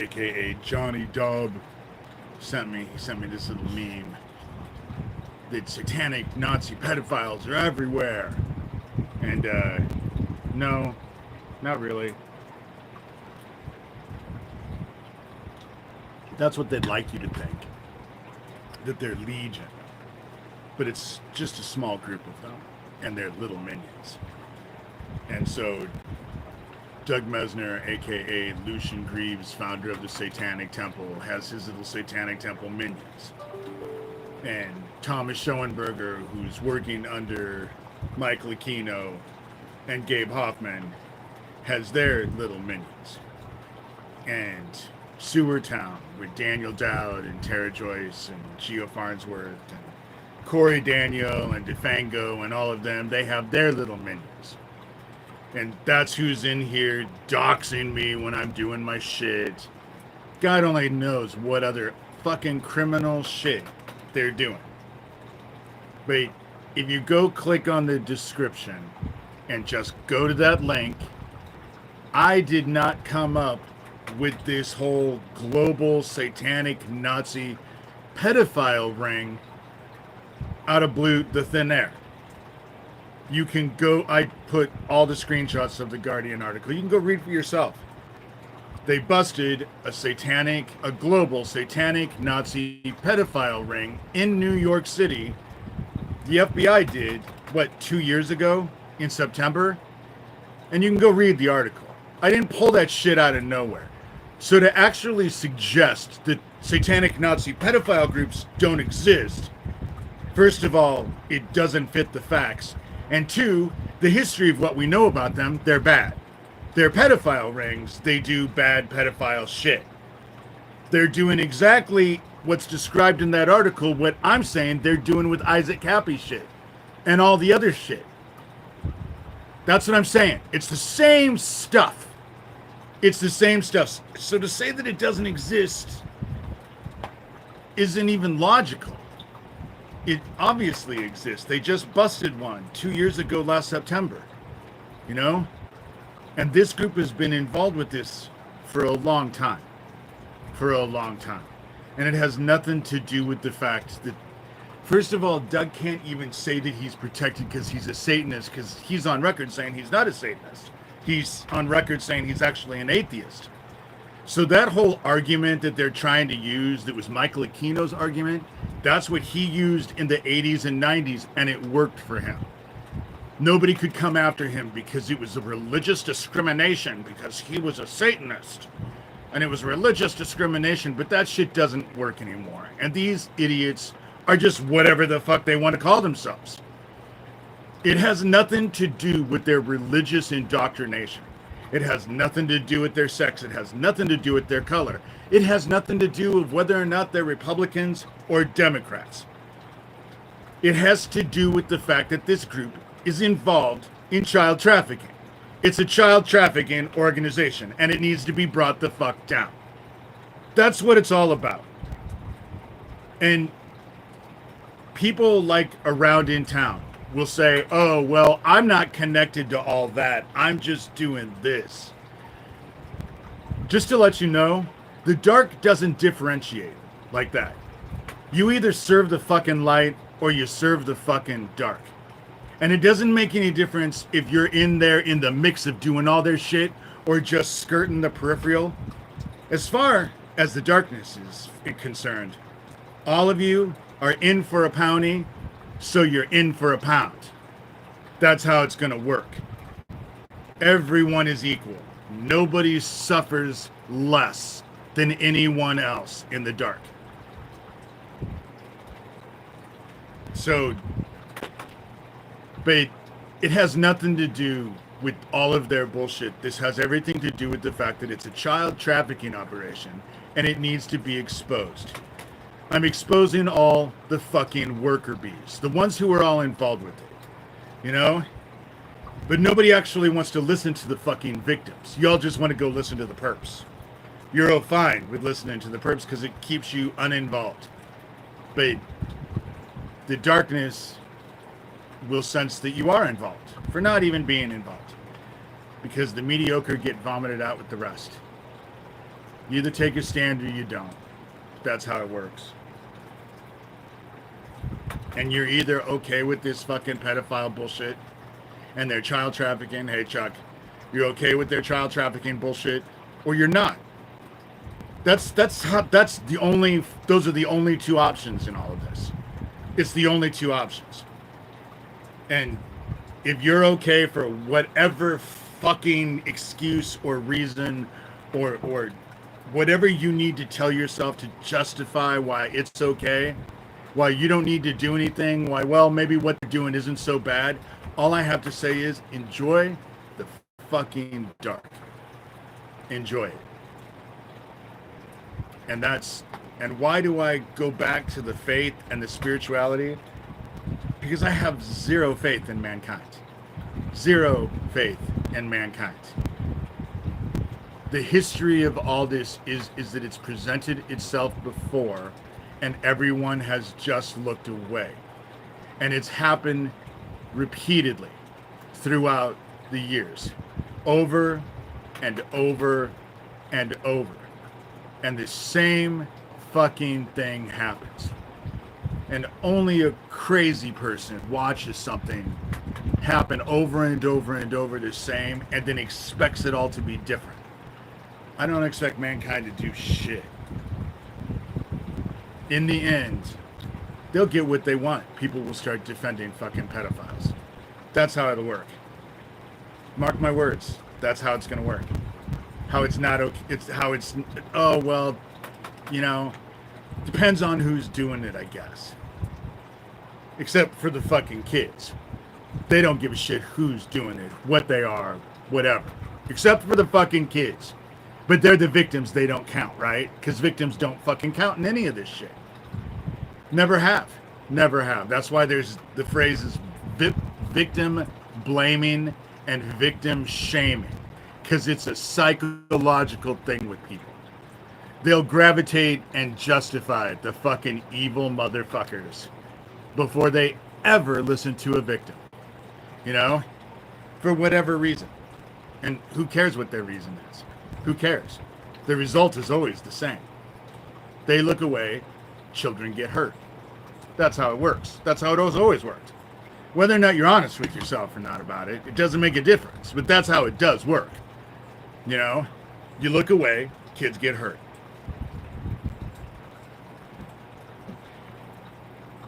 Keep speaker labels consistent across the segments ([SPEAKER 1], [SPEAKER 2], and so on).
[SPEAKER 1] aka Johnny Dub, sent me. He sent me this little meme that satanic Nazi pedophiles are everywhere. And no, not really. That's what they'd like you to think, that they're legion. But it's just a small group of them, and they're little minions. And so Doug Mesner, aka Lucian Greaves, founder of the Satanic Temple, has his little Satanic Temple minions. And Thomas Schoenberger, who's working under Michael Aquino and Gabe Hoffman, has their little minions. And Sewer Town with Daniel Dowd and Tara Joyce and Gio Farnsworth and Corey Daniel and DeFango and all of them, they have their little minions. And that's who's in here doxing me when I'm doing my shit. God only knows what other fucking criminal shit they're doing. But if you go click on the description and just go to that link, I did not come up with this whole global satanic Nazi pedophile ring out of the thin air. You can go, I put all the screenshots of the Guardian article. You can go read for yourself. They busted a global satanic Nazi pedophile ring in New York City. The FBI did, 2 years ago in September? And you can go read the article. I didn't pull that shit out of nowhere. So to actually suggest that satanic Nazi pedophile groups don't exist, first of all, it doesn't fit the facts. And two, the history of what we know about them, they're bad. They're pedophile rings. They do bad pedophile shit. They're doing exactly what's described in that article, what I'm saying they're doing with Isaac Cappy shit and all the other shit. That's what I'm saying. It's the same stuff. It's the same stuff. So to say that it doesn't exist isn't even logical. It obviously exists. They just busted one 2 years ago last September, you know? And this group has been involved with this for a long time. For a long time. And it has nothing to do with the fact that, first of all, Doug can't even say that he's protected because he's a Satanist, because he's on record saying he's not a Satanist. He's on record saying he's actually an atheist. So that whole argument that they're trying to use, that was Michael Aquino's argument, that's what he used in the 80s and 90s, and it worked for him. Nobody could come after him because it was a religious discrimination, because he was a Satanist. And it was religious discrimination, but that shit doesn't work anymore. And these idiots are just whatever the fuck they want to call themselves. It has nothing to do with their religious indoctrination. It has nothing to do with their sex. It has nothing to do with their color. It has nothing to do with whether or not they're Republicans or Democrats. It has to do with the fact that this group is involved in child trafficking. It's a child trafficking organization, and it needs to be brought the fuck down. That's what it's all about. And people like around in town will say, oh, well, I'm not connected to all that. I'm just doing this. Just to let you know, the dark doesn't differentiate like that. You either serve the fucking light or you serve the fucking dark. And it doesn't make any difference if you're in there in the mix of doing all their shit or just skirting the peripheral. As far as the darkness is concerned, all of you are in for a pounding, so you're in for a pound. That's how it's going to work. Everyone is equal. Nobody suffers less than anyone else in the dark. So, but it has nothing to do with all of their bullshit. This has everything to do with the fact that it's a child trafficking operation and it needs to be exposed. I'm exposing all the fucking worker bees, the ones who are all involved with it, you know? But nobody actually wants to listen to the fucking victims. Y'all just want to go listen to the perps. You're all fine with listening to the perps because it keeps you uninvolved. But the darkness will sense that you are involved for not even being involved, because the mediocre get vomited out with the rest. You either take a stand or you don't. That's how it works. And you're either okay with this fucking pedophile bullshit and their child trafficking. Hey, Chuck, you're okay with their child trafficking bullshit, or you're not. Those are the only two options in all of this. It's the only two options. And if you're okay for whatever fucking excuse or reason or whatever you need to tell yourself to justify why it's okay, why you don't need to do anything, why, well, maybe what you're doing isn't so bad, all I have to say is enjoy the fucking dark. Enjoy it. And why do I go back to the faith and the spirituality? Because I have zero faith in mankind. Zero faith in mankind. The history of all this is that it's presented itself before and everyone has just looked away. And it's happened repeatedly throughout the years. Over and over and over. And the same fucking thing happens. And only a crazy person watches something happen over and over and over the same and then expects it all to be different. I don't expect mankind to do shit. In the end, they'll get what they want. People will start defending fucking pedophiles. That's how it'll work. Mark my words. That's how it's going to work. How it's not okay. Oh, well, depends on who's doing it, I guess. Except for the fucking kids. They don't give a shit who's doing it, what they are, whatever. Except for the fucking kids. But they're the victims, they don't count, right? Because victims don't fucking count in any of this shit. Never have. Never have. That's why there's the phrases victim blaming and victim shaming. Because it's a psychological thing with people. They'll gravitate and justify the fucking evil motherfuckers before they ever listen to a victim. For whatever reason. And who cares what their reason is? Who cares? The result is always the same. They look away, children get hurt. That's how it works. That's how it has always worked. Whether or not you're honest with yourself or not about it, it doesn't make a difference. But that's how it does work. You look away, kids get hurt.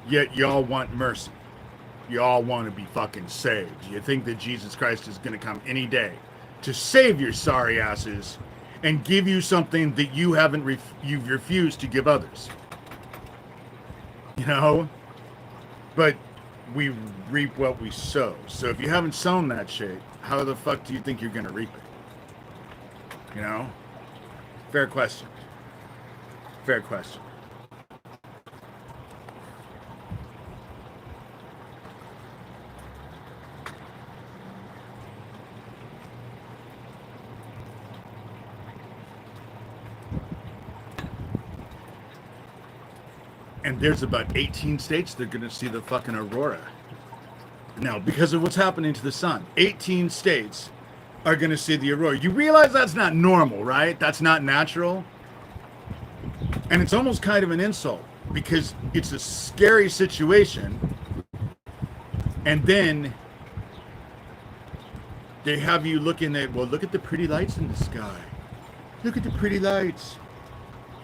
[SPEAKER 1] Yet y'all want mercy. Y'all want to be fucking saved. You think that Jesus Christ is going to come any day to save your sorry asses and give you something that you've refused to give others. But we reap what we sow. So if you haven't sown that shit, how the fuck do you think you're going to reap it? Fair question. Fair question. And there's about 18 states that are going to see the fucking aurora. Now, because of what's happening to the sun, 18 states are going to see the aurora. You realize that's not normal, right? That's not natural. And it's almost kind of an insult because it's a scary situation. And then they have you looking at, well, look at the pretty lights in the sky. Look at the pretty lights.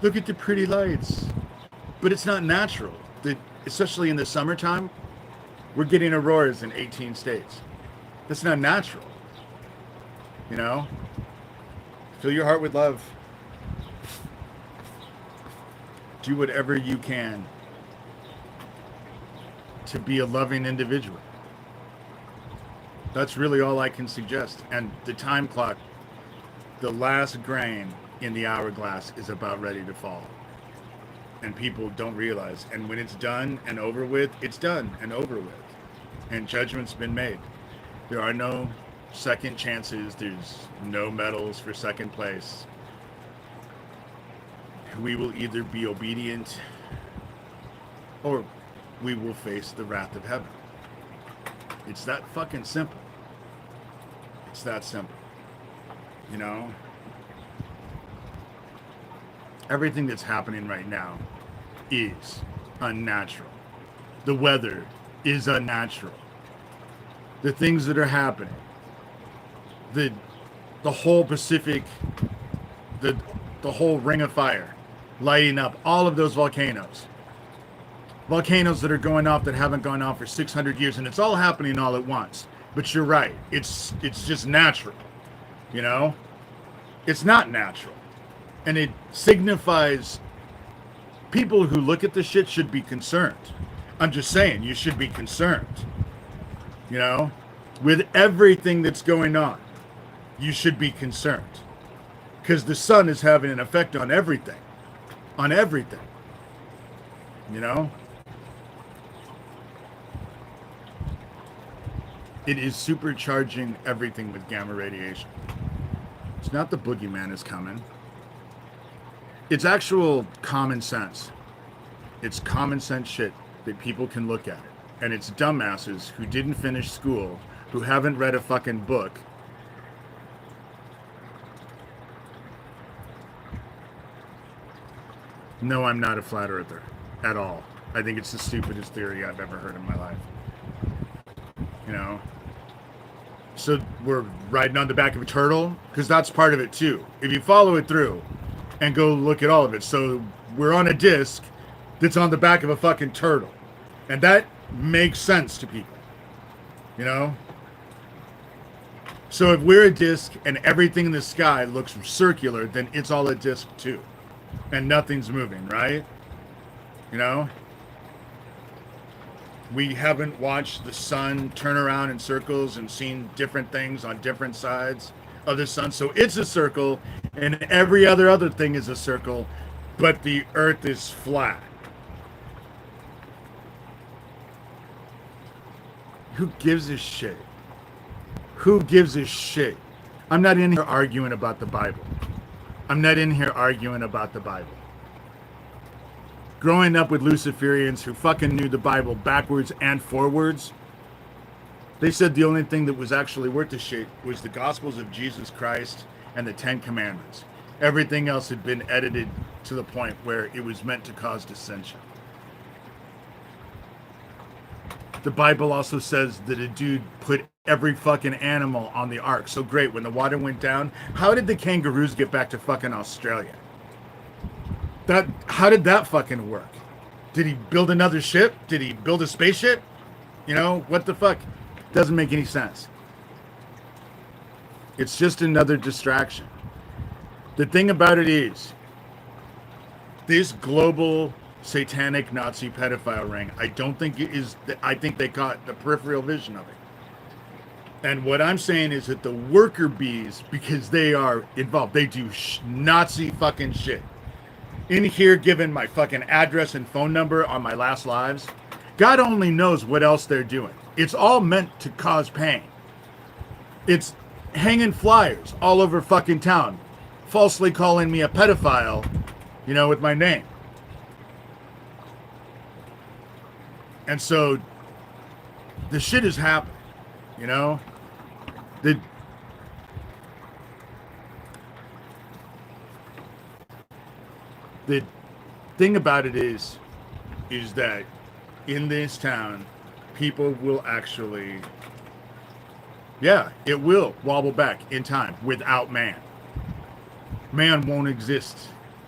[SPEAKER 1] Look at the pretty lights. But it's not natural. Especially in the summertime, we're getting auroras in 18 states. That's not natural. Fill your heart with love. Do whatever you can to be a loving individual. That's really all I can suggest. And the time clock, the last grain in the hourglass is about ready to fall. And people don't realize. And when it's done and over with, it's done and over with. And judgment's been made. There are no second chances. There's no medals for second place. We will either be obedient or we will face the wrath of heaven. It's that fucking simple. It's that simple. everything that's happening right now is unnatural. The weather is unnatural. The things that are happening, the whole Pacific, the whole ring of fire lighting up, all of those volcanoes that are going off that haven't gone off for 600 years, and it's all happening all at once. But you're right, it's just natural, you know? It's not natural. And it signifies people who look at the shit should be concerned. I'm just saying, you should be concerned, you know? With everything that's going on, you should be concerned. Because the sun is having an effect on everything. On everything. You know? It is supercharging everything with gamma radiation. It's not the boogeyman is coming. It's actual common sense. It's common sense shit that people can look at. And it's dumbasses who didn't finish school, who haven't read a fucking book. No, I'm not a flat earther at all. I think it's the stupidest theory I've ever heard in my life. You know? So we're riding on the back of a turtle? Because that's part of it too. If you follow it through and go look at all of it. So we're on a disc that's on the back of a fucking turtle. And that makes sense to people. You know? So if we're a disc and everything in the sky looks circular, then it's all a disc too. And nothing's moving, right? You know? We haven't watched the sun turn around in circles and seen different things on different sides of the sun. So it's a circle, and every other thing is a circle, but the earth is flat. Who gives a shit? Who gives a shit? I'm not in here arguing about the Bible. I'm not in here arguing about the Bible. Growing up with Luciferians who fucking knew the Bible backwards and forwards, they said the only thing that was actually worth the shit was the Gospels of Jesus Christ and the Ten Commandments. Everything else had been edited to the point where it was meant to cause dissension. The Bible also says that a dude put every fucking animal on the ark. So great, when the water went down, how did the kangaroos get back to fucking Australia? How did that fucking work? Did he build another ship? Did he build a spaceship? You know, what the fuck? Doesn't make any sense. It's just another distraction. The thing about it is, this global satanic Nazi pedophile ring, I don't think it is, I think they caught the peripheral vision of it. And what I'm saying is that the worker bees, because they are involved, they do Nazi fucking shit. In here, given my fucking address and phone number on my last lives, God only knows what else they're doing. It's all meant to cause pain. It's hanging flyers all over fucking town, falsely calling me a pedophile, you know, with my name. And so the shit is happening, you know? The thing about it is that in this town, people will actually, yeah, it will wobble back in time without man. Man won't exist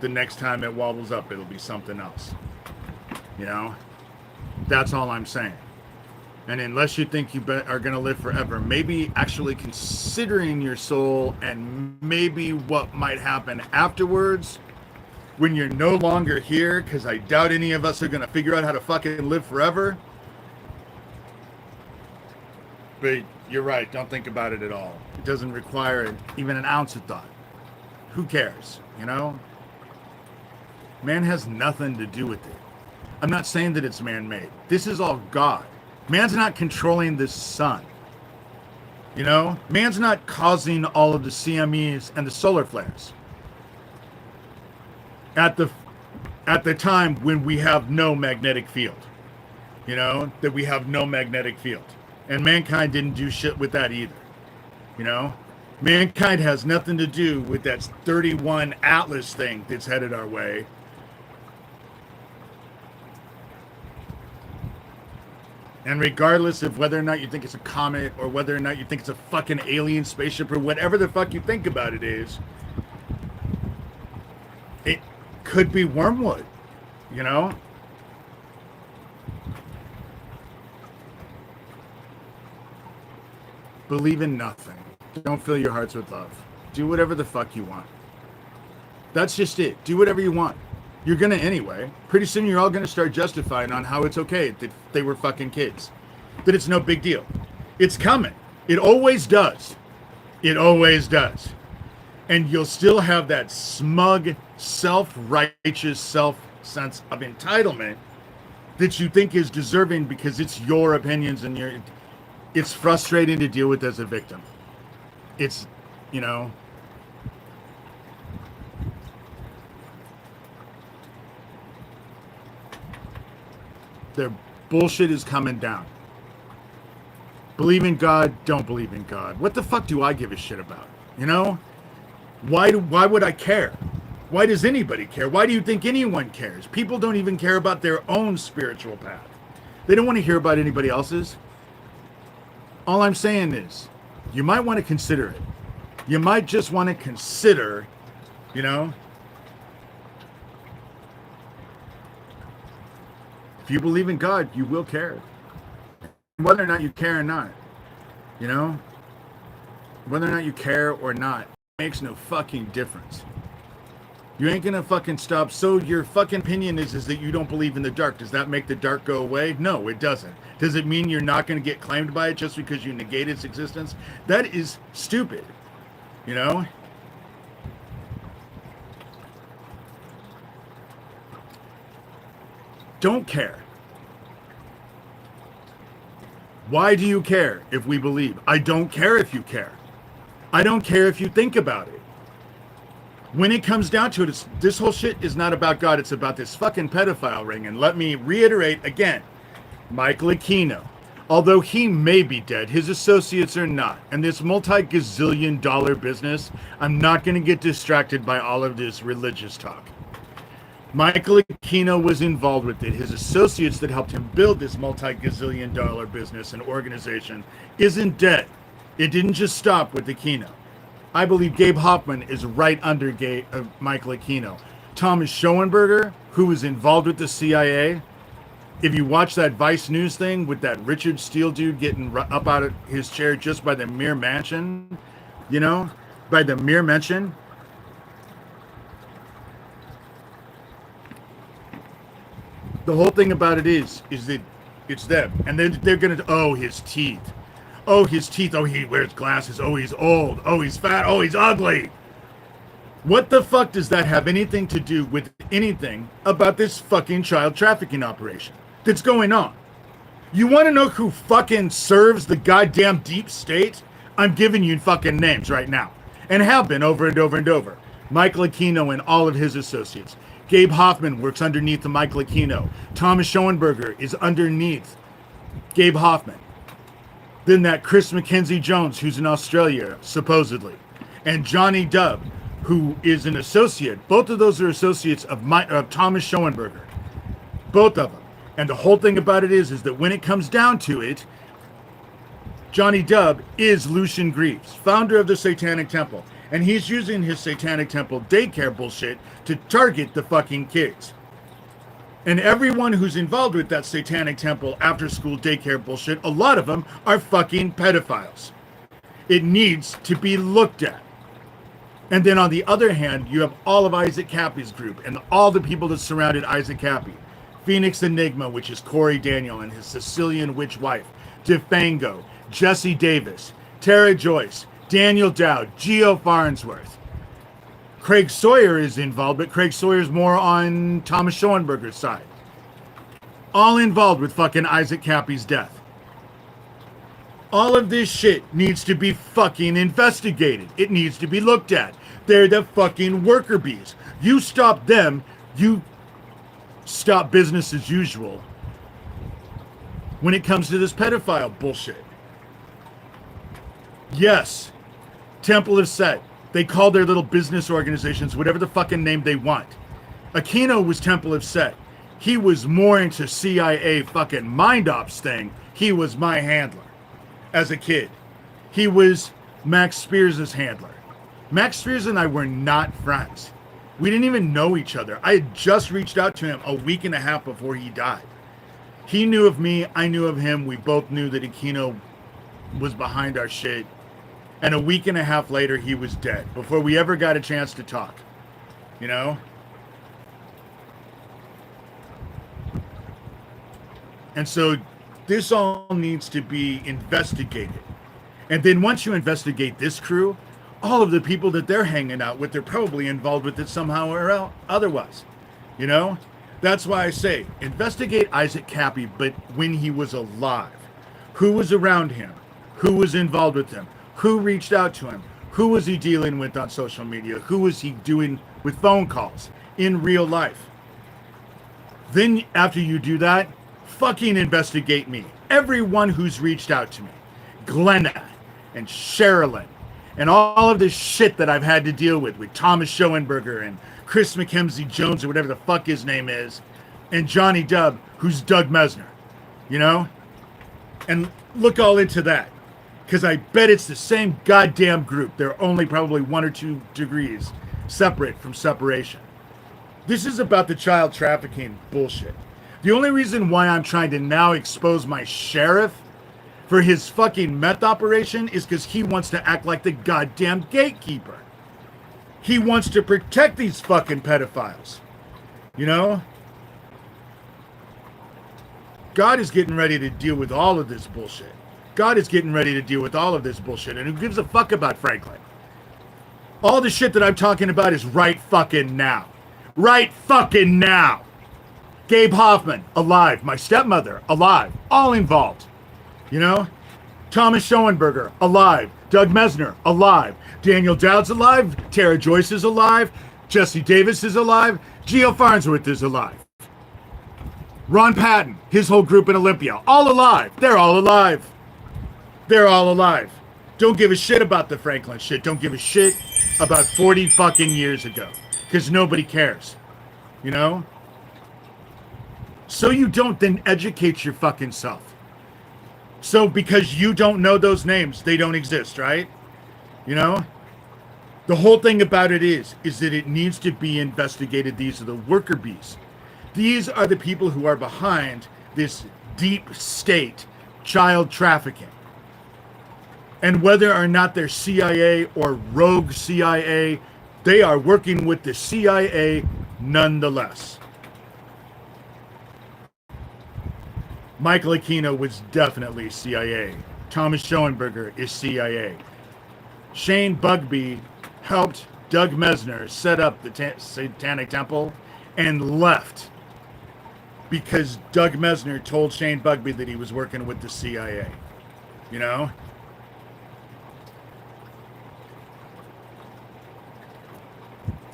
[SPEAKER 1] the next time it wobbles up. It'll be something else. You know? That's all I'm saying. And unless you think you are going to live forever, maybe actually considering your soul and maybe what might happen afterwards when you're no longer here, because I doubt any of us are going to figure out how to fucking live forever. But you're right. Don't think about it at all. It doesn't require even an ounce of thought. Who cares? You know? Man has nothing to do with it. I'm not saying that it's man-made. This is all God. Man's not controlling this sun. You know? Man's not causing all of the CMEs and the solar flares. At the time when we have no magnetic field. You know? That we have no magnetic field. And mankind didn't do shit with that either. You know? Mankind has nothing to do with that 31 Atlas thing that's headed our way. And regardless of whether or not you think it's a comet or whether or not you think it's a fucking alien spaceship or whatever the fuck you think about it is, it could be wormwood, you know? Believe in nothing. Don't fill your hearts with love. Do whatever the fuck you want. That's just it. Do whatever you want. You're gonna anyway. Pretty soon you're all gonna start justifying on how it's okay that they were fucking kids. That it's no big deal. It's coming. It always does. It always does. And you'll still have that smug, self-righteous self-sense of entitlement that you think is deserving because it's your opinions and it's frustrating to deal with as a victim. It's, you know, their bullshit is coming down. Believe in God, don't believe in God. What the fuck do I give a shit about? You know? Why would I care? Why does anybody care? Why do you think anyone cares? People don't even care about their own spiritual path. They don't want to hear about anybody else's. All I'm saying is, you might want to consider it. You might just want to consider, you know, if you believe in God, you will care. Whether or not you care or not, you know, whether or not you care or not makes no fucking difference. You ain't gonna fucking stop. So your fucking opinion is that you don't believe in the dark. Does that make the dark go away? No, it doesn't. Does it mean you're not gonna get claimed by it just because you negate its existence? That is stupid, you know? Don't care. Why do you care if we believe? I don't care if you care. I don't care if you think about it. When it comes down to it, this whole shit is not about God. It's about this fucking pedophile ring. And let me reiterate again, Michael Aquino, although he may be dead, his associates are not. And this multi-gazillion dollar business, I'm not going to get distracted by all of this religious talk. Michael Aquino was involved with it. His associates that helped him build this multi-gazillion dollar business and organization isn't dead. It didn't just stop with Aquino. I believe Gabe Hoffman is right under Michael Aquino. Thomas Schoenberger, who was involved with the CIA, if you watch that Vice News thing with that Richard Steele dude getting up out of his chair just by the mere mention, you know, by the mere mention, the whole thing about it is that it's them. And then they're going to, oh, his teeth. Oh, his teeth. Oh, he wears glasses. Oh, he's old. Oh, he's fat. Oh, he's ugly. What the fuck does that have anything to do with anything about this fucking child trafficking operation that's going on? You want to know who fucking serves the goddamn deep state? I'm giving you fucking names right now. And have been over and over and over. Michael Aquino and all of his associates. Gabe Hoffman works underneath the Michael Aquino. Thomas Schoenberger is underneath Gabe Hoffman. Then that Chris Mackenzie Jones, who's in Australia, supposedly. And Johnny Dubb, who is an associate. Both of those are associates of Thomas Schoenberger. Both of them. And the whole thing about it is that when it comes down to it, Johnny Dubb is Lucian Greaves, founder of the Satanic Temple. And he's using his Satanic Temple daycare bullshit to target the fucking kids. And everyone who's involved with that Satanic Temple after-school daycare bullshit, a lot of them are fucking pedophiles. It needs to be looked at. And then on the other hand, you have all of Isaac Cappy's group and all the people that surrounded Isaac Cappy. Phoenix Enigma, which is Corey Daniel and his Sicilian witch wife. DeFango, Jesse Davis, Tara Joyce, Daniel Dowd, Geo Farnsworth. Craig Sawyer is involved, but Craig Sawyer's more on Thomas Schoenberger's side. All involved with fucking Isaac Cappy's death. All of this shit needs to be fucking investigated. It needs to be looked at. They're the fucking worker bees. You stop them, you stop business as usual when it comes to this pedophile bullshit. Yes, Temple of Set. They call their little business organizations whatever the fucking name they want. Aquino was Temple of Set. He was more into CIA fucking mind ops thing. He was my handler as a kid. He was Max Spears' handler. Max Spears and I were not friends. We didn't even know each other. I had just reached out to him a week and a half before he died. He knew of me. I knew of him. We both knew that Aquino was behind our shit. And a week and a half later, he was dead before we ever got a chance to talk. You know? And so this all needs to be investigated. And then once you investigate this crew, all of the people that they're hanging out with, they're probably involved with it somehow or otherwise. You know? That's why I say, investigate Isaac Cappy, but when he was alive. Who was around him? Who was involved with him? Who reached out to him? Who was he dealing with on social media? Who was he doing with phone calls in real life? Then after you do that, fucking investigate me. Everyone who's reached out to me. Glenna and Sherilyn and all of this shit that I've had to deal with Thomas Schoenberger and Chris McKenzie Jones or whatever the fuck his name is, and Johnny Dub, who's Doug Mesner, you know? And look all into that. Because I bet it's the same goddamn group. They're only probably 1 or 2 degrees separate from separation. This is about the child trafficking bullshit. The only reason why I'm trying to now expose my sheriff for his fucking meth operation is because he wants to act like the goddamn gatekeeper. He wants to protect these fucking pedophiles. You know? God is getting ready to deal with all of this bullshit. God is getting ready to deal with all of this bullshit. And who gives a fuck about Franklin? All the shit that I'm talking about is right fucking now. Right fucking now. Gabe Hoffman, alive. My stepmother, alive. All involved. You know? Thomas Schoenberger, alive. Doug Mesner, alive. Daniel Dowd's alive. Tara Joyce is alive. Jesse Davis is alive. Geo Farnsworth is alive. Ron Patton, his whole group in Olympia, all alive. They're all alive. They're all alive. Don't give a shit about the Franklin shit. Don't give a shit about 40 fucking years ago. Because nobody cares. You know? So you don't then educate your fucking self. So because you don't know those names, they don't exist, right? You know? The whole thing about it is that it needs to be investigated. These are the worker bees. These are the people who are behind this deep state child trafficking. And whether or not they're CIA or rogue CIA, they are working with the CIA nonetheless. Michael Aquino was definitely CIA. Thomas Schoenberger is CIA. Shane Bugbee helped Doug Mesner set up the Satanic Temple and left because Doug Mesner told Shane Bugbee that he was working with the CIA. You know?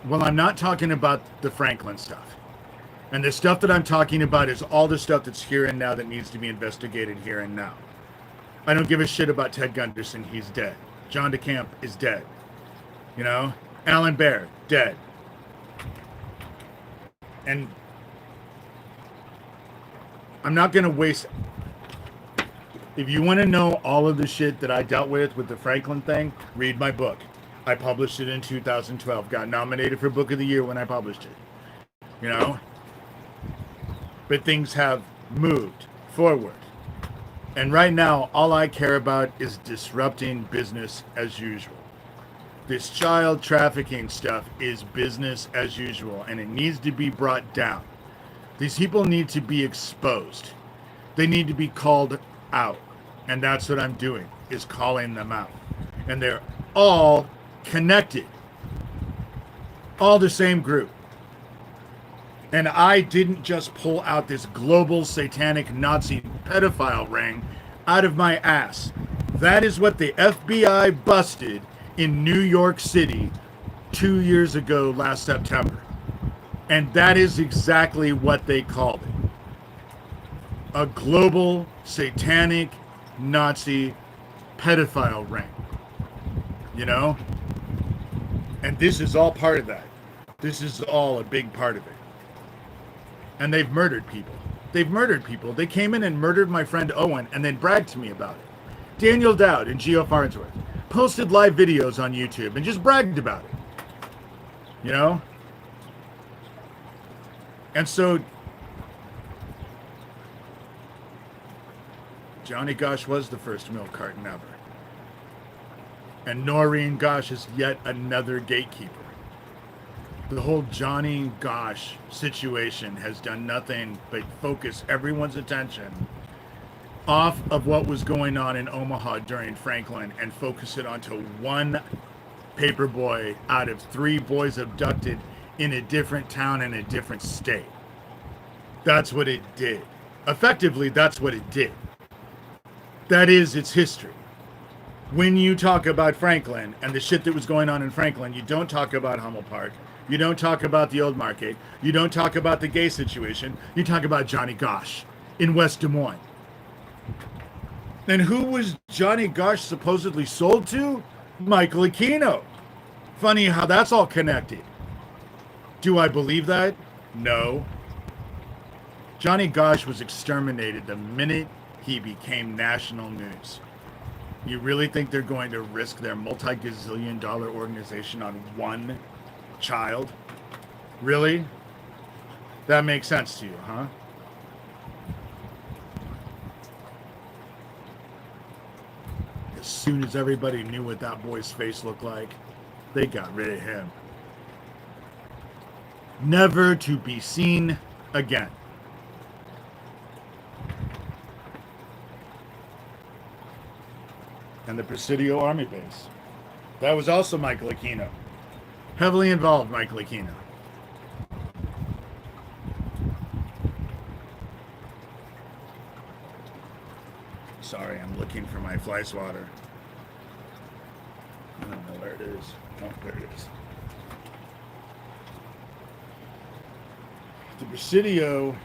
[SPEAKER 1] Well, I'm not talking about the Franklin stuff. And the stuff that I'm talking about is all the stuff that's here and now that needs to be investigated here and now. I don't give a shit about Ted Gunderson. He's dead. John DeCamp is dead. You know? Alan Baer, dead. And I'm not going to waste... If you want to know all of the shit that I dealt with the Franklin thing, read my book. I published it in 2012. Got nominated for Book of the Year when I published it. You know? But things have moved forward. And right now, all I care about is disrupting business as usual. This child trafficking stuff is business as usual, and it needs to be brought down. These people need to be exposed. They need to be called out. And that's what I'm doing, is calling them out. And they're all connected. All the same group. And I didn't just pull out this global satanic Nazi pedophile ring out of my ass. That is what the FBI busted in New York City 2 years ago last September. And that is exactly what they called it. A global satanic Nazi pedophile ring. you know? And this is all part of that. This is all a big part of it. And they've murdered people. They've murdered people. They came in and murdered my friend Owen and then bragged to me about it. Daniel Dowd and Geo Farnsworth posted live videos on YouTube and just bragged about it. You know? And so Johnny Gosch was the first milk carton ever. And Noreen Gosch is yet another gatekeeper. The whole Johnny Gosch situation has done nothing but focus everyone's attention off of what was going on in Omaha during Franklin and focus it onto one paper boy out of 3 boys abducted in a different town in a different state. That's what it did. Effectively, that's what it did. That is its history. When you talk about Franklin and the shit that was going on in Franklin, you don't talk about Hummel Park. You don't talk about the old market. You don't talk about the gay situation. You talk about Johnny Gosch in West Des Moines. And who was Johnny Gosch supposedly sold to? Michael Aquino. Funny how that's all connected. Do I believe that? No. Johnny Gosch was exterminated the minute he became national news. You really think they're going to risk their multi-gazillion dollar organization on one child? Really? That makes sense to you, huh? As soon as everybody knew what that boy's face looked like, they got rid of him. Never to be seen again. And the Presidio Army Base. That was also Michael Aquino. Heavily involved, Michael Aquino. Sorry, I'm looking for my fly swatter. I don't know where it is. Oh, there it is. The Presidio,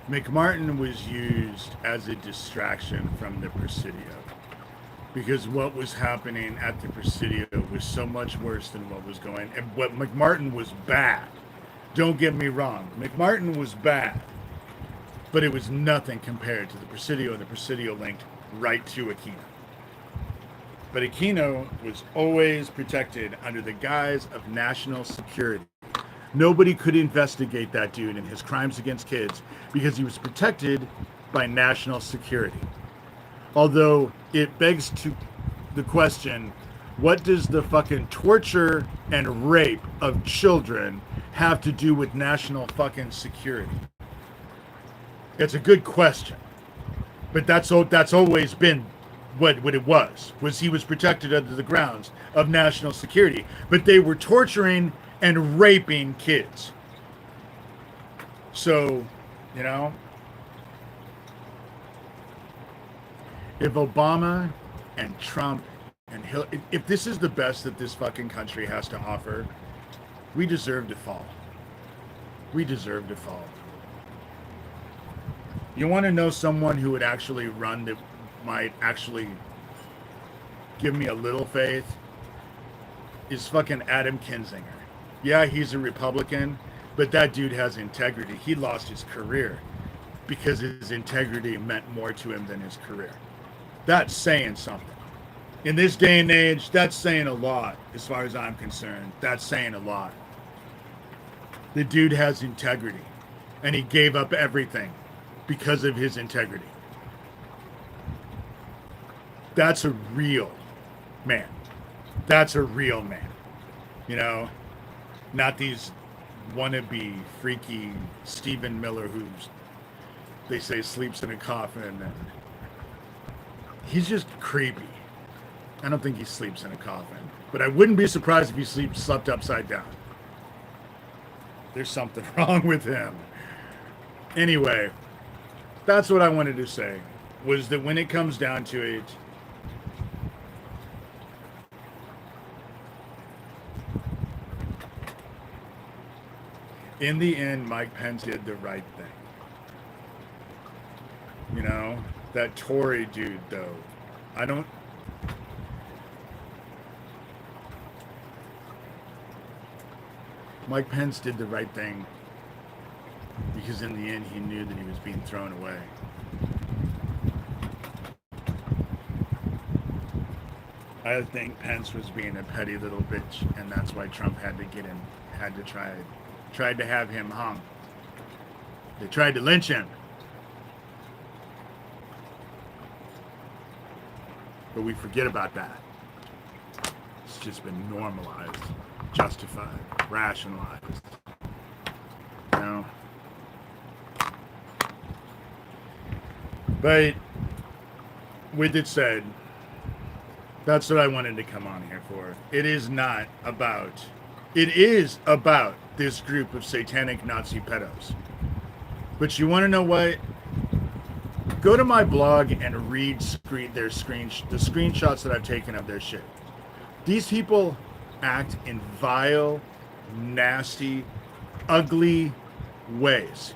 [SPEAKER 1] McMartin was used as a distraction from the Presidio. Because what was happening at the Presidio was so much worse than what was going. And what McMartin was bad. Don't get me wrong. McMartin was bad. But it was nothing compared to the Presidio, and the Presidio linked right to Aquino. But Aquino was always protected under the guise of national security. Nobody could investigate that dude and his crimes against kids because he was protected by national security. Although it begs to the question, what does the fucking torture and rape of children have to do with national fucking security? It's a good question. But that's always been what it was he was protected under the grounds of national security. But they were torturing and raping kids. So, you know, if Obama and Trump and Hillary, if this is the best that this fucking country has to offer, we deserve to fall. We deserve to fall. You want to know someone who would actually run that might actually give me a little faith? Is fucking Adam Kinzinger. Yeah, he's a Republican, but that dude has integrity. He lost his career because his integrity meant more to him than his career. That's saying something. In this day and age, that's saying a lot, as far as I'm concerned. That's saying a lot. The dude has integrity, and he gave up everything because of his integrity. That's a real man. That's a real man. You know, not these wannabe, freaky Stephen Miller who's, they say, sleeps in a coffin. And he's just creepy. I don't think he sleeps in a coffin. But I wouldn't be surprised if he slept upside down. There's something wrong with him. Anyway, that's what I wanted to say, was that when it comes down to it, in the end, Mike Pence did the right thing. You know, that Tory dude, though, Mike Pence did the right thing because in the end he knew that he was being thrown away. I think Pence was being a petty little bitch, and that's why Trump had to tried to have him hung. They tried to lynch him. But we forget about that. It's just been normalized, justified, rationalized. You know? But with it said, that's what I wanted to come on here for. It is about this group of satanic Nazi pedos. But you want to know what? Go to my blog and read the screenshots that I've taken of their shit. These people act in vile, nasty, ugly ways.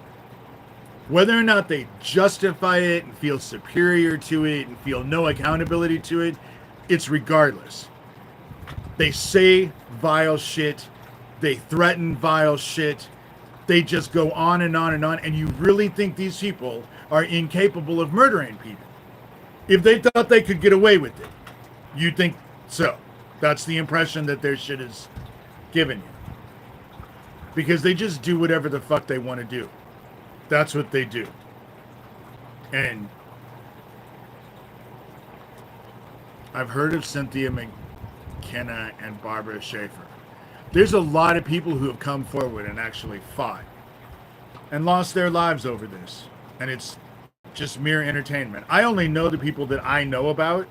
[SPEAKER 1] Whether or not they justify it and feel superior to it and feel no accountability to it, it's regardless. They say vile shit. They threaten vile shit. They just go on and on and on. And you really think these people are incapable of murdering people? If they thought they could get away with it, you think so. That's the impression that their shit is giving you. Because they just do whatever the fuck they want to do. That's what they do. And I've heard of Cynthia McKenna and Barbara Schaefer. There's a lot of people who have come forward and actually fought and lost their lives over this. And it's just mere entertainment. I only know the people that I know about.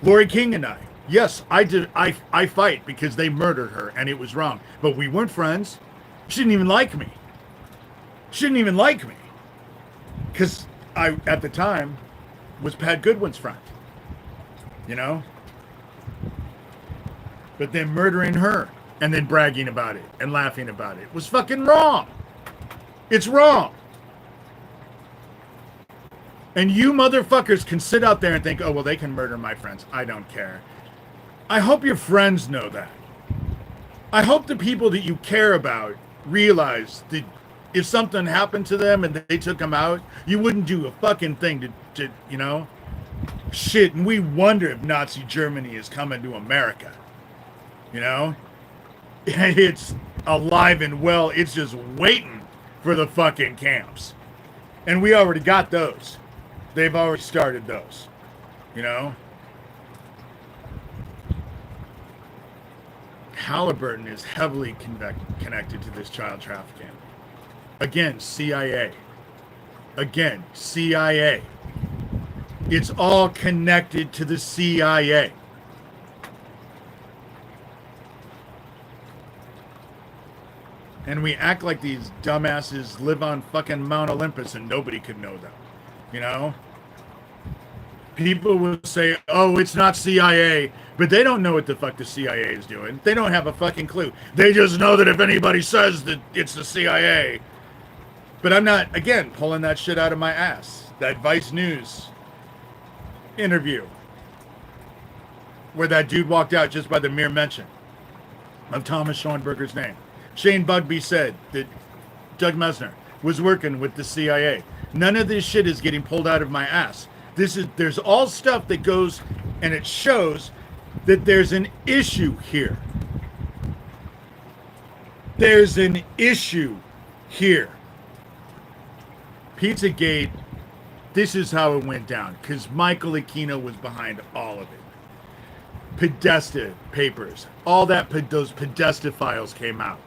[SPEAKER 1] Lori King and I. Yes, I fight because they murdered her and it was wrong. But we weren't friends. She didn't even like me. She didn't even like me. Because I, at the time, was Pat Goodwin's friend. You know? But then murdering her and then bragging about it and laughing about it was fucking wrong. It's wrong. And you motherfuckers can sit out there and think, oh, well, they can murder my friends. I don't care. I hope your friends know that. I hope the people that you care about realize that if something happened to them and they took them out, you wouldn't do a fucking thing to you know? Shit, and we wonder if Nazi Germany is coming to America. You know? It's alive and well. It's just waiting for the fucking camps. And we already got those. They've already started those. You know? Halliburton is heavily connected to this child trafficking. Again, CIA. Again, CIA. It's all connected to the CIA. And we act like these dumbasses live on fucking Mount Olympus and nobody could know them. You know? People will say, oh, it's not CIA, but they don't know what the fuck the CIA is doing. They don't have a fucking clue. They just know that if anybody says that it's the CIA. But I'm not, again, pulling that shit out of my ass. That Vice News interview where that dude walked out just by the mere mention of Thomas Schoenberger's name. Shane Bugbee said that Doug Mesner was working with the CIA. None of this shit is getting pulled out of my ass. There's all stuff that goes and it shows that there's an issue here. There's an issue here. Pizzagate, this is how it went down because Michael Aquino was behind all of it. Podesta papers, all that, those Podesta files came out.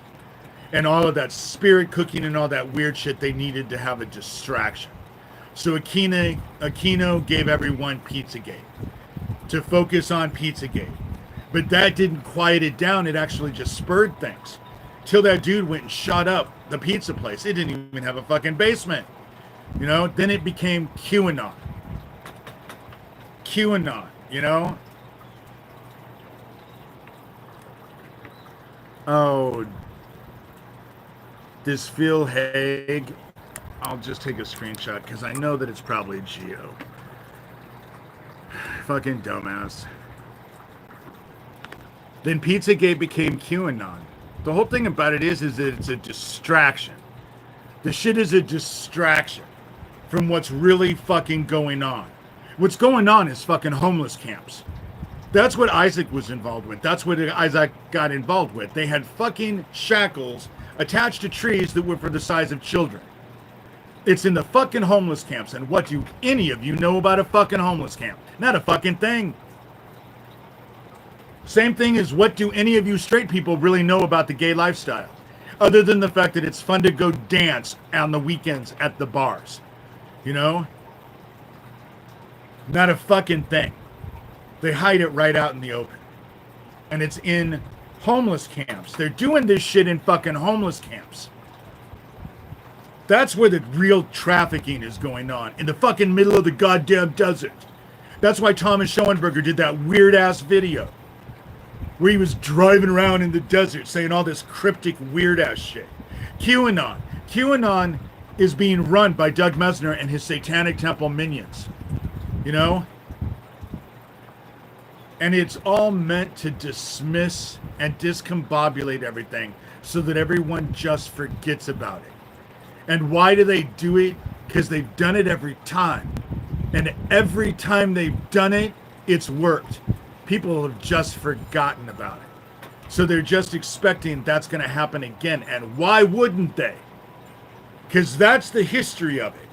[SPEAKER 1] And all of that spirit cooking and all that weird shit, they needed to have a distraction. So Aquino gave everyone Pizzagate to focus on Pizzagate. But that didn't quiet it down. It actually just spurred things. Till that dude went and shot up the pizza place. It didn't even have a fucking basement. You know? Then it became QAnon. QAnon, you know? Oh, this Phil Haig. I'll just take a screenshot because I know that it's probably Geo. Fucking dumbass. Then Pizzagate became QAnon. The whole thing about it is that it's a distraction. The shit is a distraction from what's really fucking going on. What's going on is fucking homeless camps. That's what Isaac was involved with. That's what Isaac got involved with. They had fucking shackles attached to trees that were for the size of children. It's in the fucking homeless camps. And what do any of you know about a fucking homeless camp? Not a fucking thing. Same thing as what do any of you straight people really know about the gay lifestyle? Other than the fact that it's fun to go dance on the weekends at the bars. You know? Not a fucking thing. They hide it right out in the open. And it's in homeless camps. They're doing this shit in fucking homeless camps. That's where the real trafficking is going on. In the fucking middle of the goddamn desert. That's why Thomas Schoenberger did that weird ass video. Where he was driving around in the desert saying all this cryptic weird ass shit. QAnon. QAnon is being run by Doug Mesner and his Satanic Temple minions. You know? And it's all meant to dismiss and discombobulate everything so that everyone just forgets about it. And why do they do it? Because they've done it every time. And every time they've done it, it's worked. People have just forgotten about it. So they're just expecting that's going to happen again. And why wouldn't they? Because that's the history of it.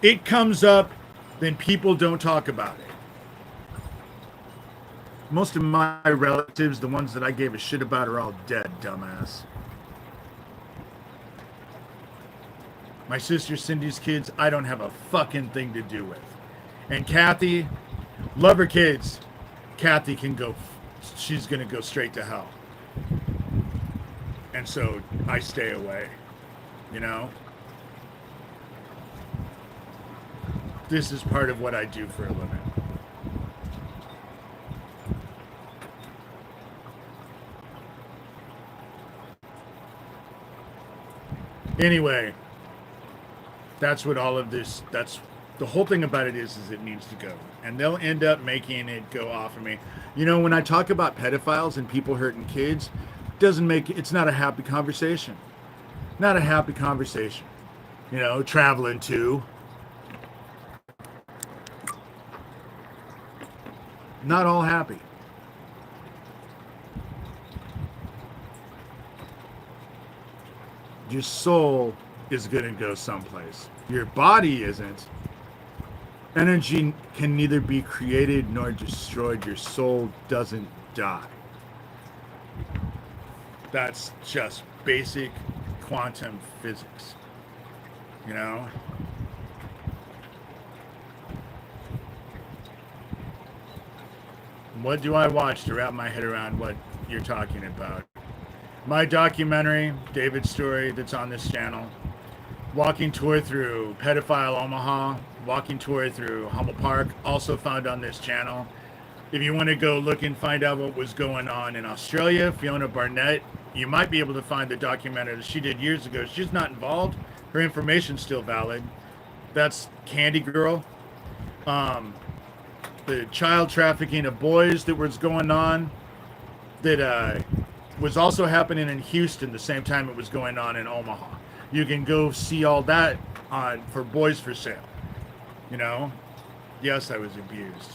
[SPEAKER 1] It comes up, then people don't talk about it. Most of my relatives, the ones that I gave a shit about, are all dead, dumbass. My sister Cindy's kids, I don't have a fucking thing to do with. And Kathy, love her kids. Kathy can go, she's going to go straight to hell. And so I stay away, you know? This is part of what I do for a living. Anyway, that's what all of this, that's the whole thing about it is it needs to go. And they'll end up making it go off of me. You know, when I talk about pedophiles and people hurting kids, it's not a happy conversation. Not a happy conversation. You know, traveling to. Not all happy. Your soul is going to go someplace. Your body isn't. Energy can neither be created nor destroyed. Your soul doesn't die. That's just basic quantum physics. You know? What do I watch to wrap my head around what you're talking about? My documentary, David's Story, that's on this channel. Walking tour through Pedophile Omaha. Walking tour through Humboldt Park, also found on this channel. If you want to go look and find out what was going on in Australia, Fiona Barnett, you might be able to find the documentary that she did years ago. She's not involved. Her information's still valid. That's Candy Girl. The child trafficking of boys that was going on that was also happening in Houston the same time it was going on in Omaha. You can go see all that on for Boys for Sale. You know? Yes, I was abused.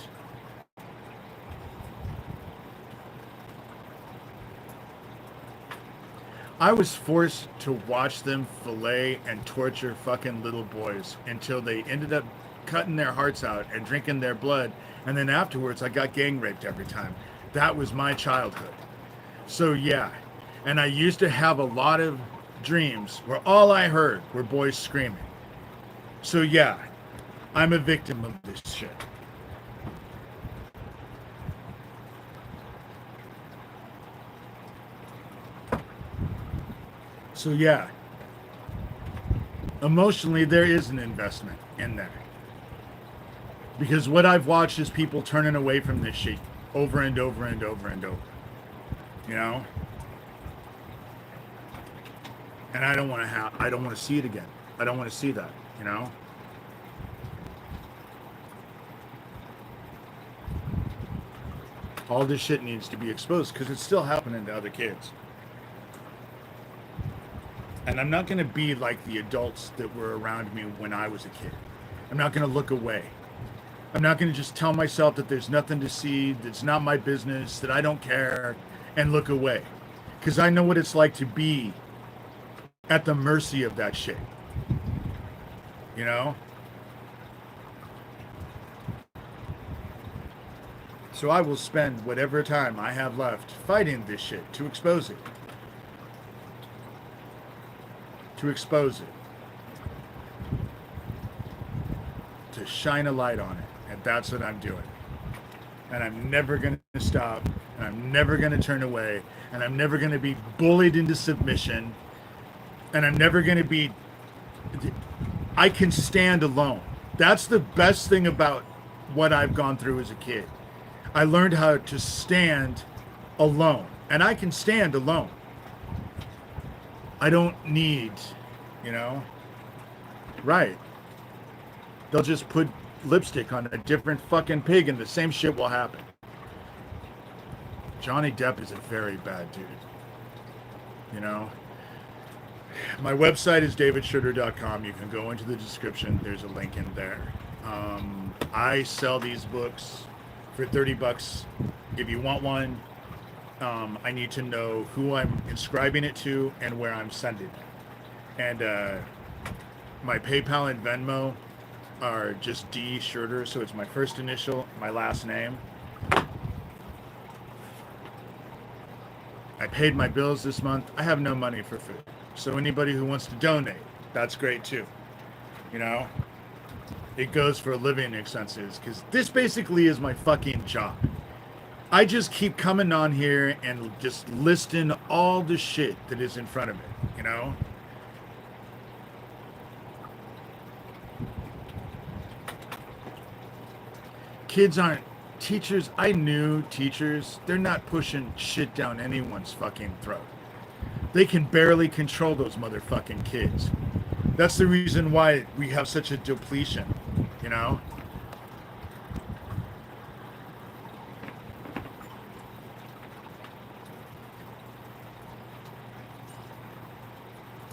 [SPEAKER 1] I was forced to watch them fillet and torture fucking little boys until they ended up cutting their hearts out and drinking their blood. And then afterwards, I got gang raped every time. That was my childhood. So yeah. And I used to have a lot of dreams where all I heard were boys screaming. So yeah, I'm a victim of this shit. So yeah, emotionally there is an investment in there. Because what I've watched is people turning away from this shit over and over and over and over. You know? And I don't want to see it again. I don't want to see that, you know? All this shit needs to be exposed because it's still happening to other kids. And I'm not going to be like the adults that were around me when I was a kid. I'm not going to look away. I'm not going to just tell myself that there's nothing to see, that's not my business, that I don't care, and look away. Because I know what it's like to be at the mercy of that shit. You know? So I will spend whatever time I have left fighting this shit to expose it. To expose it. To shine a light on it. And that's what I'm doing. And I'm never going to stop. And I'm never going to turn away. And I'm never going to be bullied into submission. And I'm never going to be... I can stand alone. That's the best thing about what I've gone through as a kid. I learned how to stand alone. And I can stand alone. I don't need, you know? Right. They'll just put lipstick on a different fucking pig and the same shit will happen. Johnny Depp is a very bad dude. You know? My website is davidshurter.com. You can go into the description. There's a link in there. I sell these books for $30. If you want one, I need to know who I'm inscribing it to and where I'm sending it. And my PayPal and Venmo are just D Shurter, so it's my first initial, my last name. I paid my bills this month. I have no money for food. So anybody who wants to donate, that's great too. You know? It goes for living expenses, because this basically is my fucking job. I just keep coming on here and just listing all the shit that is in front of me, you know? Kids aren't teachers. I knew teachers, they're not pushing shit down anyone's fucking throat. They can barely control those motherfucking kids. That's the reason why we have such a depletion, you know?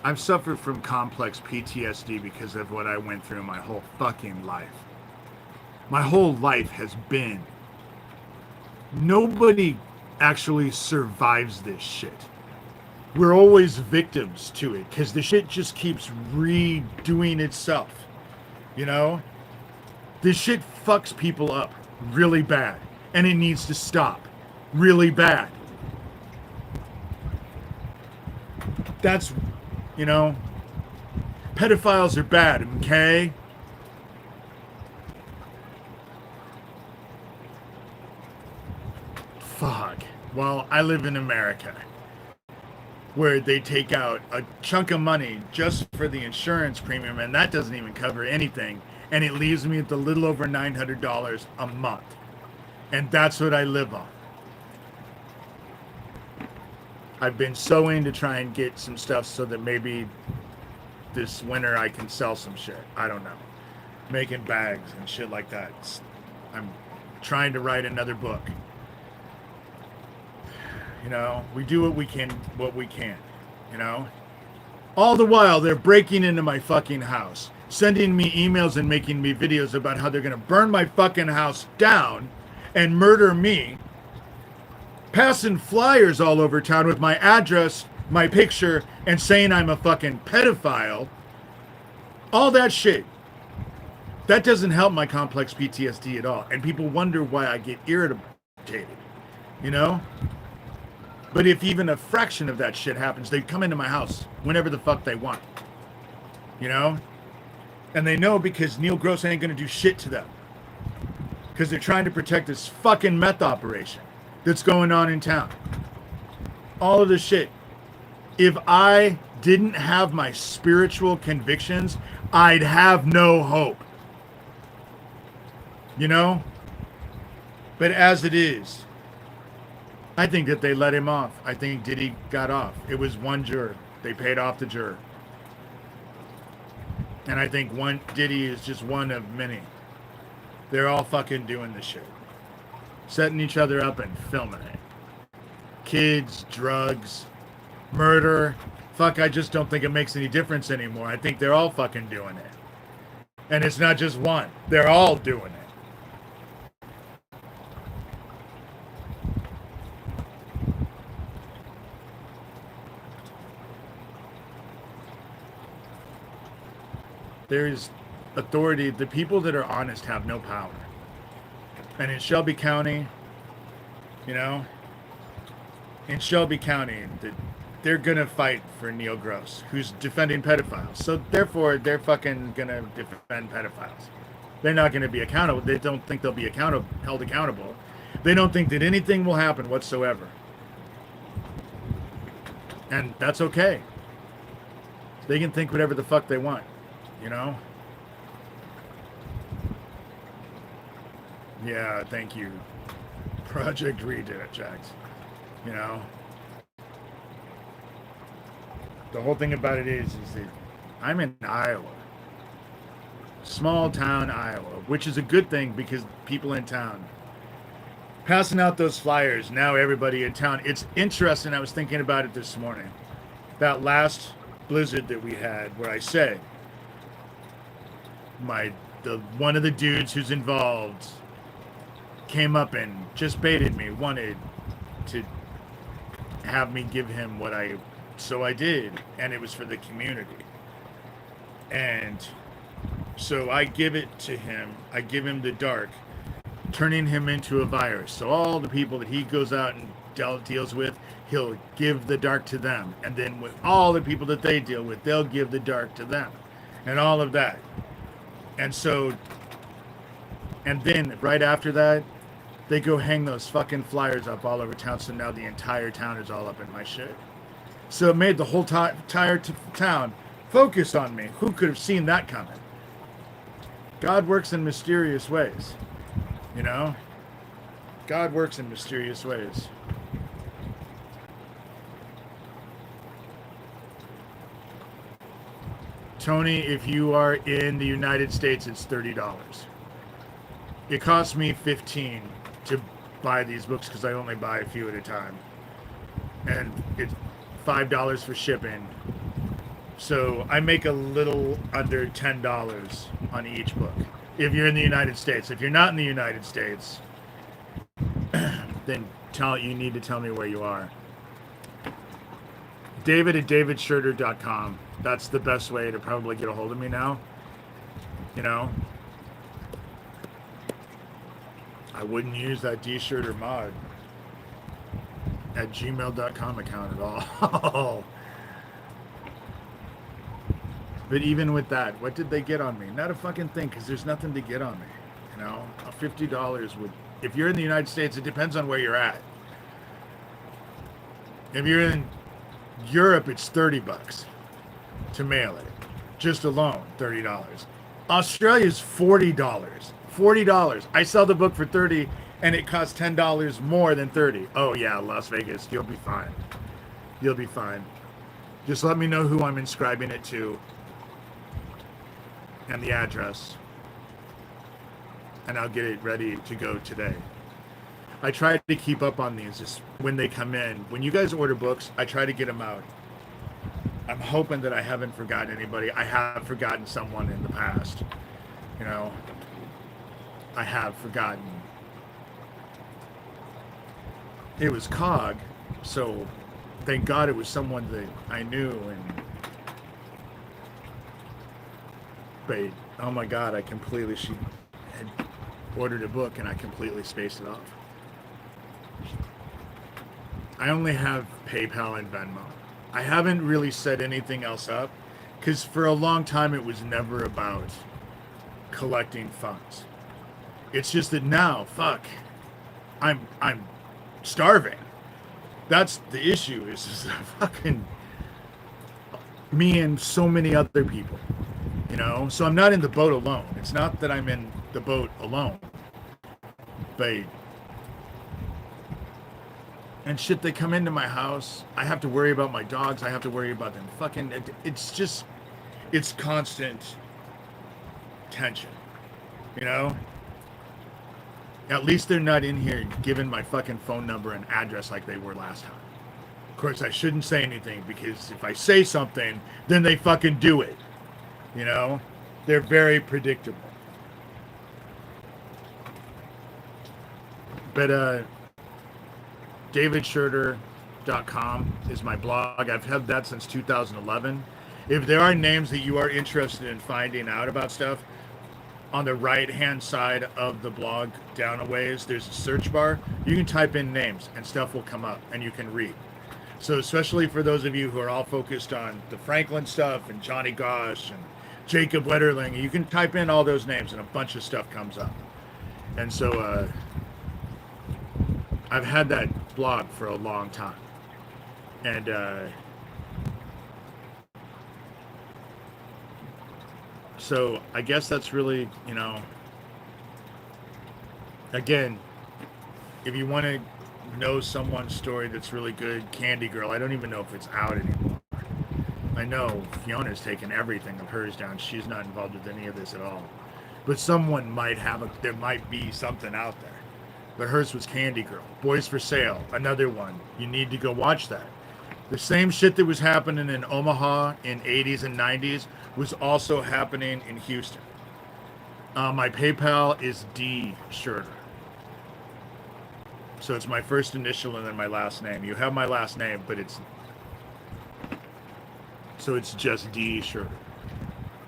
[SPEAKER 1] I've suffered from complex PTSD because of what I went through my whole fucking life. My whole life has been. Nobody actually survives this shit. We're always victims to it because the shit just keeps redoing itself. You know? This shit fucks people up really bad. And it needs to stop really bad. That's, you know, pedophiles are bad, okay? Fuck. Well, I live in America, where they take out a chunk of money just for the insurance premium, and that doesn't even cover anything, and it leaves me with a little over $900 a month. And that's what I live on. I've been sewing to try and get some stuff so that maybe this winter I can sell some shit. I don't know. Making bags and shit like that. I'm trying to write another book. You know, we do what we can, you know? All the while, they're breaking into my fucking house, sending me emails and making me videos about how they're going to burn my fucking house down and murder me, passing flyers all over town with my address, my picture, and saying I'm a fucking pedophile. All that shit. That doesn't help my complex PTSD at all. And people wonder why I get irritated, you know? But if even a fraction of that shit happens, they come into my house whenever the fuck they want. You know? And they know because Neil Gross ain't gonna do shit to them. Because they're trying to protect this fucking meth operation that's going on in town. All of this shit. If I didn't have my spiritual convictions, I'd have no hope. You know? But as it is, I think that they let him off. I think Diddy got off. It was one juror. They paid off the juror. And I think Diddy is just one of many. They're all fucking doing this shit. Setting each other up and filming it. Kids, drugs, murder. Fuck, I just don't think it makes any difference anymore. I think they're all fucking doing it. And it's not just one. They're all doing it. There's authority. The people that are honest have no power. And in Shelby County, you know, in Shelby County, they're going to fight for Neil Gross, who's defending pedophiles. So therefore, they're fucking going to defend pedophiles. They're not going to be accountable. They don't think they'll be held accountable. They don't think that anything will happen whatsoever. And that's okay. They can think whatever the fuck they want, you know? Yeah, thank you. Project Rejects. You know? The whole thing about it is that I'm in Iowa. Small town Iowa, which is a good thing because people in town passing out those flyers. Now everybody in town. It's interesting. I was thinking about it this morning. That last blizzard that we had, where I said one of the dudes who's involved came up and just baited me, wanted to have me give him so I did, and it was for the community. And so I give it to him. I give him the dark, turning him into a virus. So all the people that he goes out and deals with, he'll give the dark to them. And then with all the people that they deal with, they'll give the dark to them. And all of that. And then right after that, they go hang those fucking flyers up all over town. So now the entire town is all up in my shit. So it made the whole entire town focus on me. Who could have seen that coming? God works in mysterious ways. You know? God works in mysterious ways. Tony, if you are in the United States, it's $30. It costs me $15 to buy these books because I only buy a few at a time. And it's $5 for shipping. So I make a little under $10 on each book. If you're in the United States. If you're not in the United States, then you need to tell me where you are. David at davidshurter.com. That's the best way to probably get a hold of me now. You know? I wouldn't use that dshurtermod at gmail.com account at all. But even with that, what did they get on me? Not a fucking thing, because there's nothing to get on me. You know? $50 would... If you're in the United States, it depends on where you're at. If you're in Europe, it's $30 to mail it. Just alone, $30. Australia's $40. $40. I sell the book for $30, and it costs $10 more than $30. Oh yeah, Las Vegas, you'll be fine. You'll be fine. Just let me know who I'm inscribing it to and the address, and I'll get it ready to go today. I try to keep up on these just when they come in. When you guys order books, I try to get them out. I'm hoping that I haven't forgotten anybody. I have forgotten someone in the past. You know, I have forgotten. It was Cog, so thank God it was someone that I knew. But oh my God, she had ordered a book and I completely spaced it off. I only have PayPal and Venmo. I haven't really set anything else up because for a long time it was never about collecting funds. It's just that now, fuck, I'm starving. That's the issue. Is fucking me and so many other people, you know. So I'm not in the boat alone. It's not that I'm in the boat alone, but and shit, they come into my house. I have to worry about my dogs. I have to worry about them. Fucking, it's constant tension, you know. At least they're not in here giving my fucking phone number and address like they were last time. Of course, I shouldn't say anything because if I say something, then they fucking do it. You know? They're very predictable. But davidshurter.com is my blog. I've had that since 2011. If there are names that you are interested in finding out about stuff, on the right-hand side of the blog, down a ways, there's a search bar. You can type in names and stuff will come up and you can read. So especially for those of you who are all focused on the Franklin stuff and Johnny Gosch and Jacob Wetterling, you can type in all those names and a bunch of stuff comes up. And so I've had that blog for a long time. And so I guess that's really, you know, again, if you want to know someone's story that's really good, Candy Girl, I don't even know if it's out anymore. I know Fiona's taken everything of hers down. She's not involved with any of this at all. But someone might have there might be something out there. But hers was Candy Girl. Boys for Sale, another one. You need to go watch that. The same shit that was happening in Omaha in 80s and 90s was also happening in Houston. My PayPal is D Shurter. So it's my first initial and then my last name. You have my last name, but it's... So it's just D Shurter.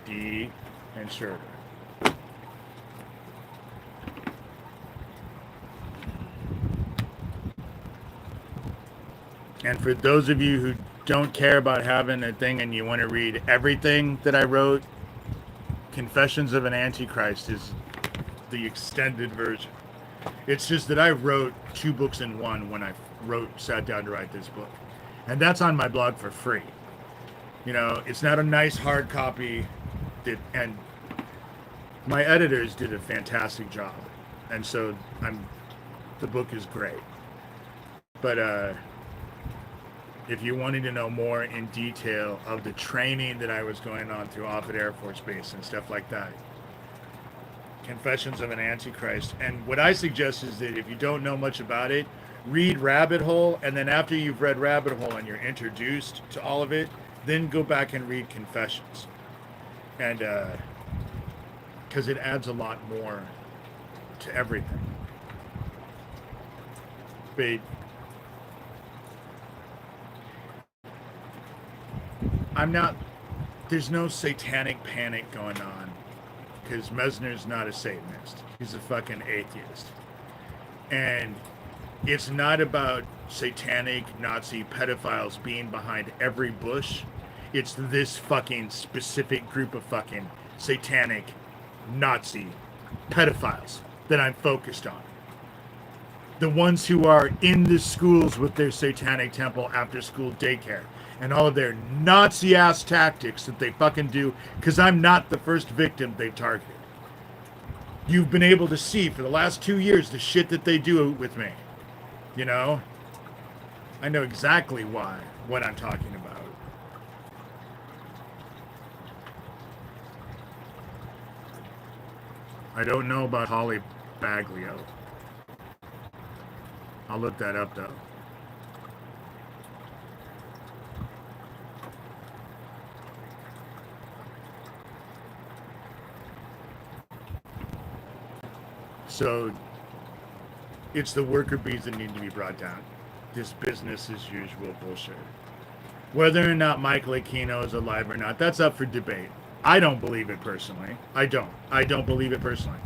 [SPEAKER 1] D and Shurter. And for those of you who don't care about having a thing and you want to read everything that I wrote, Confessions of an Antichrist is the extended version. It's just that I wrote 2 books in one when I sat down to write this book. And that's on my blog for free. You know, it's not a nice hard copy, and my editors did a fantastic job. And so the book is great. But if you wanted to know more in detail of the training that I was going on through Offutt Air Force Base and stuff like that, Confessions of an Antichrist. And what I suggest is that if you don't know much about it, read Rabbit Hole, and then after you've read Rabbit Hole and you're introduced to all of it, then go back and read Confessions. And because it adds a lot more to everything. But there's no satanic panic going on because Mesner's not a Satanist. He's a fucking atheist. And it's not about satanic Nazi pedophiles being behind every bush. It's this fucking specific group of fucking satanic Nazi pedophiles that I'm focused on. The ones who are in the schools with their satanic temple after school daycare and all of their Nazi-ass tactics that they fucking do, because I'm not the first victim they've targeted. You've been able to see for the last 2 years the shit that they do with me. You know? I know exactly what I'm talking about. I don't know about Holly Baglio. I'll look that up though. So it's the worker bees that need to be brought down. This business as usual bullshit. Whether or not Michael Aquino is alive or not, that's up for debate. I don't believe it personally. I don't believe it personally.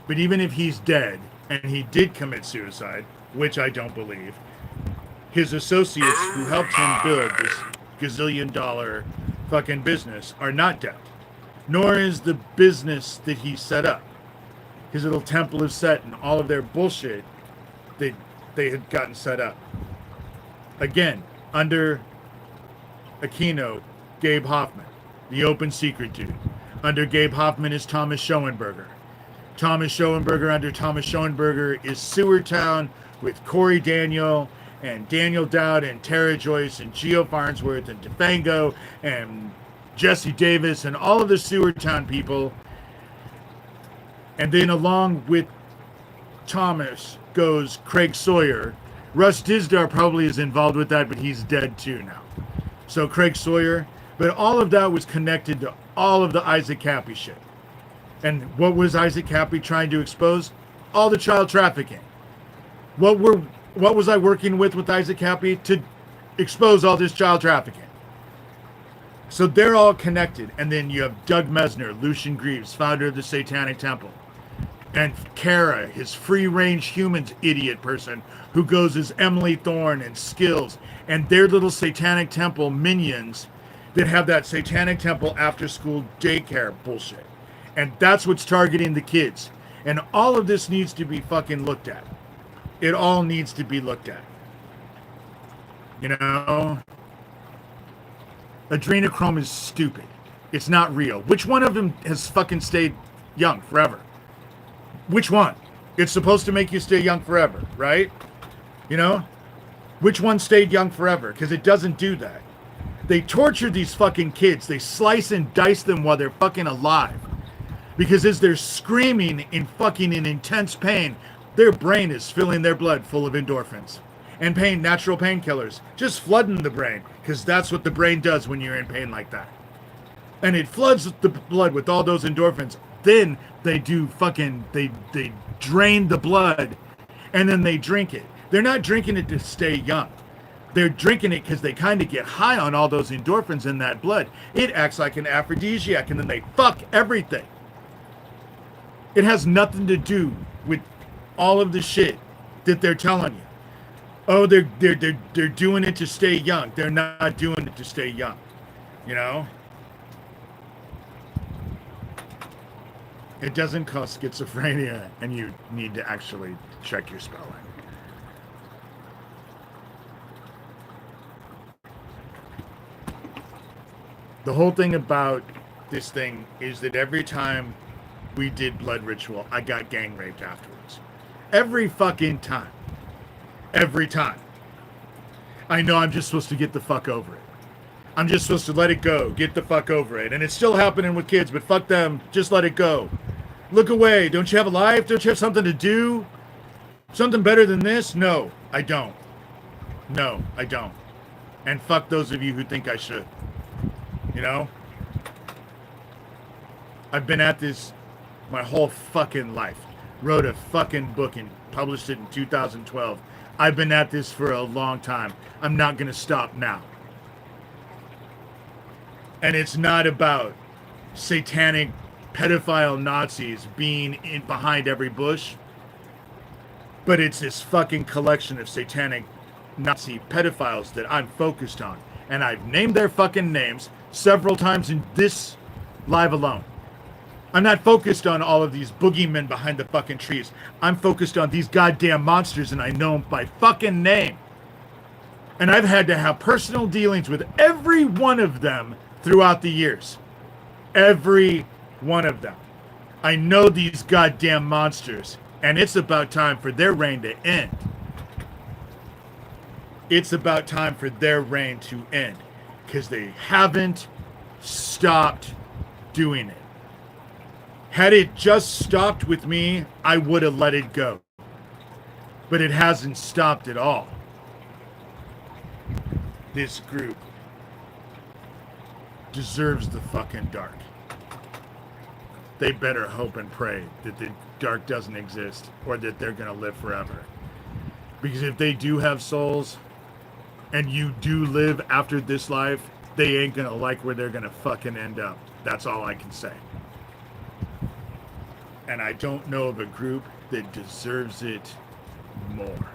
[SPEAKER 1] But even if he's dead and he did commit suicide, which I don't believe, his associates who helped him build this gazillion-dollar fucking business are not dead. Nor is the business that he set up. His little temple is set and all of their bullshit that they had gotten set up. Again, under Aquino, Gabe Hoffman, the open secret dude. Under Gabe Hoffman is Thomas Schoenberger. Thomas Schoenberger under Thomas Schoenberger is Sewer Town with Corey Daniel and Daniel Dowd and Tara Joyce and Geo Farnsworth and DeFango and Jesse Davis and all of the Sewer Town people. And then along with Thomas goes Craig Sawyer, Russ Dizdar probably is involved with that, but he's dead too now. So Craig Sawyer, but all of that was connected to all of the Isaac Cappy shit. And what was Isaac Cappy trying to expose? All the child trafficking. What was I working with Isaac Cappy? To expose all this child trafficking. So they're all connected. And then you have Doug Mesner, Lucian Greaves, founder of the Satanic Temple. And Kara, his free-range humans idiot person, who goes as Emily Thorne and Skills, and their little Satanic Temple minions that have that Satanic Temple after-school daycare bullshit. And that's what's targeting the kids. And all of this needs to be fucking looked at. It all needs to be looked at. You know? Adrenochrome is stupid. It's not real. Which one of them has fucking stayed young forever? Which one? It's supposed to make you stay young forever, right? You know? Which one stayed young forever? Because it doesn't do that. They torture these fucking kids. They slice and dice them while they're fucking alive. Because as they're screaming in fucking in intense pain, their brain is filling their blood full of endorphins. And natural painkillers. Just flooding the brain. Because that's what the brain does when you're in pain like that. And it floods the blood with all those endorphins. Then they drain the blood and then they drink it. They're not drinking it to stay young. They're drinking it because they kind of get high on all those endorphins in that blood. It acts like an aphrodisiac and then they fuck everything. It has nothing to do with all of the shit that they're telling you. Oh, they're doing it to stay young. They're not doing it to stay young. You know? It doesn't cause schizophrenia, and you need to actually check your spelling. The whole thing about this thing is that every time we did blood ritual, I got gang raped afterwards. Every fucking time. Every time. I know I'm just supposed to get the fuck over it. I'm just supposed to let it go, get the fuck over it. And it's still happening with kids, but fuck them, just let it go. Look away. Don't you have a life? Don't you have something to do? Something better than this? No, I don't. No, I don't. And fuck those of you who think I should. You know? I've been at this my whole fucking life. Wrote a fucking book and published it in 2012. I've been at this for a long time. I'm not going to stop now. And it's not about satanic pedophile Nazis being in behind every bush, but it's this fucking collection of satanic Nazi pedophiles that I'm focused on. And I've named their fucking names several times in this live alone. I'm not focused on all of these boogeymen behind the fucking trees. I'm focused on these goddamn monsters, and I know them by fucking name. And I've had to have personal dealings with every one of them throughout the years. Every one of them. I know these goddamn monsters, and it's about time for their reign to end. It's about time for their reign to end, because they haven't stopped doing it. Had it just stopped with me, I would have let it go. But it hasn't stopped at all. This group deserves the fucking dark. They better hope and pray that the dark doesn't exist or that they're going to live forever. Because if they do have souls and you do live after this life, they ain't going to like where they're going to fucking end up. That's all I can say. And I don't know of a group that deserves it more.